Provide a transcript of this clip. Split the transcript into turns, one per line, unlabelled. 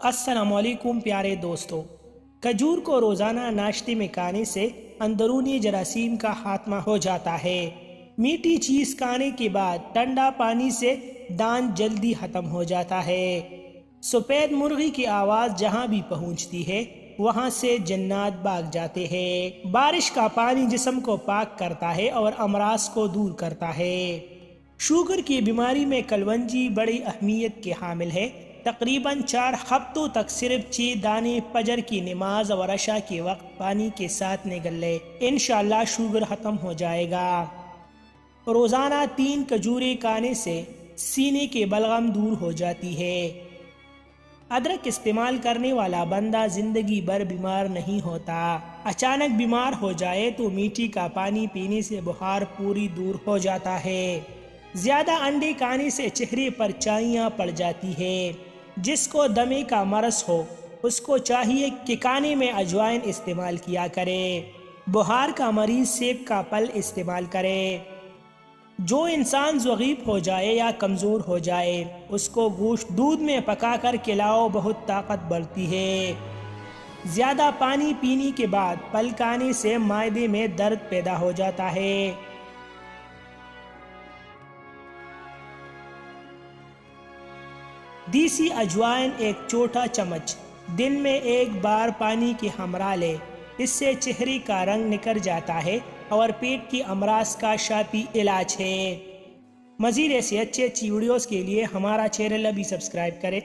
السلام علیکم پیارے دوستو، کھجور کو روزانہ ناشتے میں کھانے سے اندرونی جراثیم کا خاتمہ ہو جاتا ہے۔ میٹھی چیز کھانے کے بعد ٹھنڈا پانی سے دانت جلدی ختم ہو جاتا ہے۔ سفید مرغی کی آواز جہاں بھی پہنچتی ہے وہاں سے جنات بھاگ جاتے ہیں۔ بارش کا پانی جسم کو پاک کرتا ہے اور امراض کو دور کرتا ہے۔ شوگر کی بیماری میں کلونجی بڑی اہمیت کے حامل ہے۔ تقریباً 4 ہفتوں تک صرف 6 دانے فجر کی نماز اور عشاء کے وقت پانی کے ساتھ نگل لے، انشاءاللہ شوگر ختم ہو جائے گا۔ روزانہ 3 کھجوریں کھانے سے سینے کے بلغم دور ہو جاتی ہے۔ ادرک استعمال کرنے والا بندہ زندگی بھر بیمار نہیں ہوتا۔ اچانک بیمار ہو جائے تو میٹھی کا پانی پینے سے بخار پوری دور ہو جاتا ہے۔ زیادہ انڈے کھانے سے چہرے پر چائیاں پڑ جاتی ہے۔ جس کو دمے کا مرض ہو اس کو چاہیے کہ کھانے میں اجوائن استعمال کیا کرے۔ بخار کا مریض سیب کا پھل استعمال کرے۔ جو انسان ضعیف ہو جائے یا کمزور ہو جائے اس کو گوشت دودھ میں پکا کر کھلاؤ، بہت طاقت بڑھتی ہے۔ زیادہ پانی پینے کے بعد پھل کھانے سے معدے میں درد پیدا ہو جاتا ہے۔ دیسی اجوائن 1 چھوٹا چمچ دن میں 1 بار پانی کے ہمراہ لے، اس سے چہرے کا رنگ نکھر جاتا ہے اور پیٹ کی امراض کا شافی علاج ہے۔ مزید ایسی اچھی ویڈیوز کے لیے ہمارا چینل ابھی سبسکرائب کریں۔